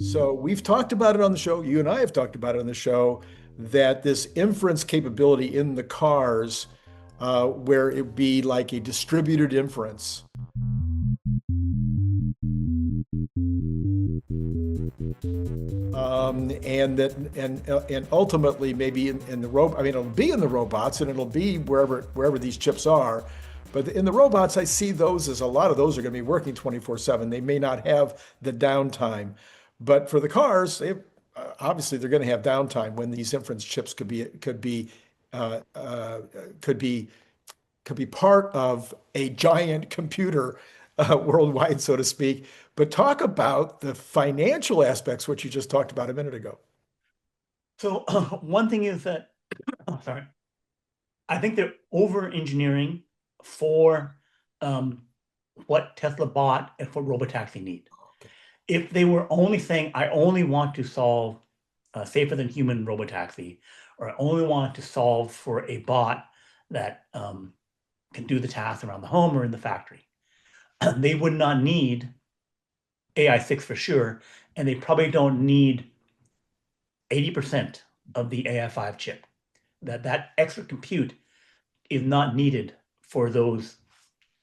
So we've talked about it on the show. You and I have talked about it on the show that this inference capability in the cars, where it be like a distributed inference, and ultimately maybe in the robot. I mean, it'll be in the robots and it'll be wherever these chips are. But in the robots, I see those as a lot of those are going to be working 24/7. They may not have the downtime, but for the cars, obviously they're going to have downtime when these inference chips uh, uh, could be could be part of a giant computer worldwide, so to speak. But talk about the financial aspects, which you just talked about a minute ago. So one thing is that, oh, sorry, I think they're over engineering for what Tesla bought and what robotaxi need. If they were only saying, I only want to solve safer than human robotaxi, or I only want to solve for a bot that can do the tasks around the home or in the factory, they would not need AI6 for sure, and they probably don't need 80% of the AI5 chip. That extra compute is not needed for those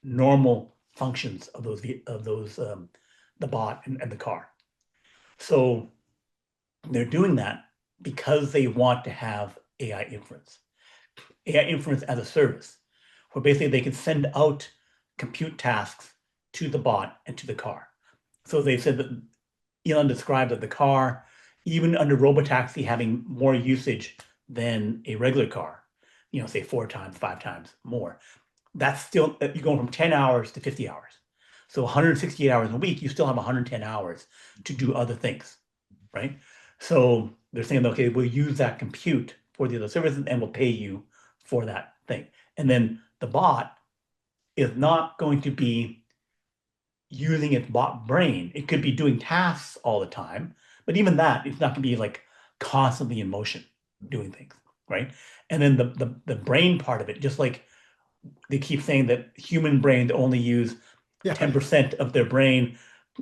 normal functions of those the bot and the car. So they're doing that because they want to have AI inference as a service, where basically they can send out compute tasks to the bot and to the car. So they said that Elon described that the car, even under robotaxi, having more usage than a regular car, say 4 times, 5 times more, that's still, you're going from 10 hours to 50 hours. So 168 hours a week, you still have 110 hours to do other things, right? So they're saying, okay, we'll use that compute for the other services and we'll pay you for that thing. And then the bot is not going to be using its bot brain. It could be doing tasks all the time, but even that, it's not going to be like constantly in motion doing things, right? And then the brain part of it, just like they keep saying that human brains only use 10% of their brain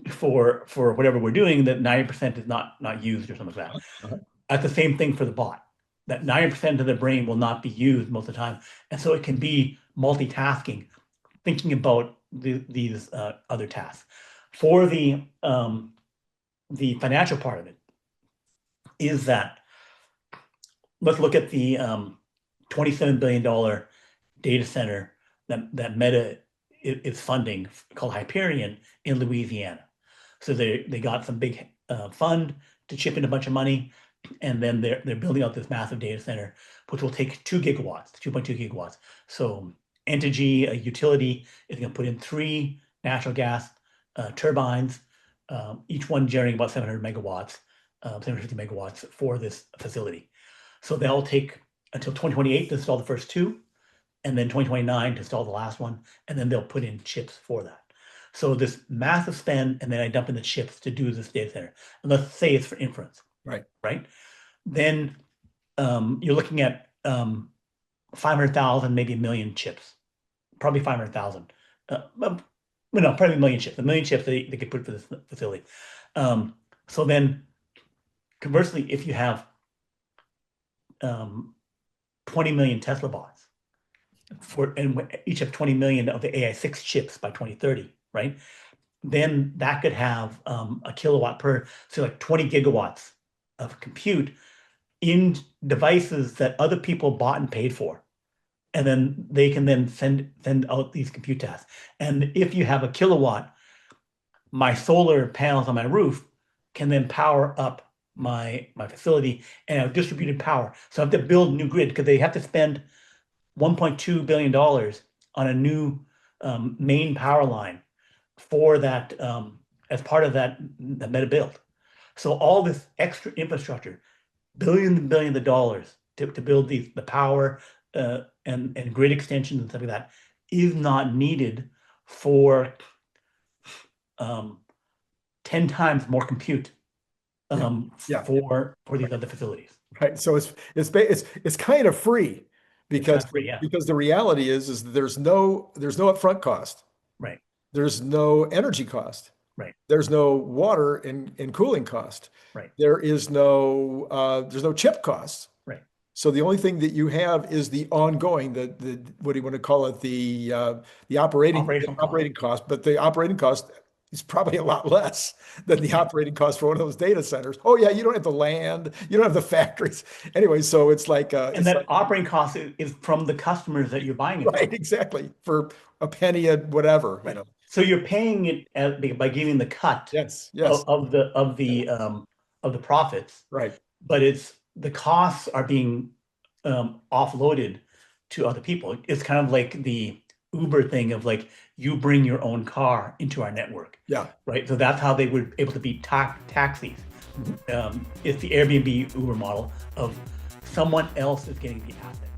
for whatever we're doing, that 90% is not used or something like that. That's the same thing for the bot. That 90% of the brain will not be used most of the time. And so it can be multitasking, thinking about these other tasks. For the financial part of it is that, let's look at the $27 billion data center that Meta is funding, called Hyperion, in Louisiana. So they got some big fund to chip in a bunch of money, and then they're building out this massive data center, which will take 2 gigawatts, 2.2 gigawatts. So Entergy, a utility, is going to put in 3 natural gas turbines, each one generating about 700 megawatts, 750 megawatts for this facility. So they'll take until 2028 to install the first 2, and then 2029 to install the last one, and then they'll put in chips for that. So this massive spend, and then I dump in the chips to do this data center. And let's say it's for inference. Right? Then you're looking at 500,000, maybe a million chips. Probably 500,000. No, probably a million chips. A million chips they could put for this facility. So then, conversely, if you have 20 million Tesla bots, and each have 20 million of the AI6 chips by 2030, right? Then that could have a kilowatt per, so like 20 gigawatts of compute in devices that other people bought and paid for. And then they can then send out these compute tasks. And if you have a kilowatt, my solar panels on my roof can then power up my facility and have distributed power. So I have to build a new grid because they have to spend $1.2 billion on a new main power line for that, as part of the Meta build. So all this extra infrastructure, billions and billions of dollars to build the power and grid extensions and stuff like that, is not needed for 10 times more compute for these other facilities. Right. So it's kind of free because the reality is that there's no upfront cost. Right. There's no energy cost. Right. There's no water in cooling cost. Right. There's no chip costs. Right. So the only thing that you have is the ongoing, the what do you want to call it, the operating cost. But the operating cost is probably a lot less than the operating cost for one of those data centers. Oh yeah, you don't have the land, you don't have the factories. Anyway, so it's like and that operating cost is from the customers that you're buying it right, from. exactly, for a penny at whatever, right. So you're paying it by giving the cut Yes, of the profits, right. but it's the costs are being offloaded to other people. It's kind of like the Uber thing of like, you bring your own car into our network. Yeah. Right. So that's how they were able to be taxis. It's the Airbnb Uber model of someone else is getting the asset.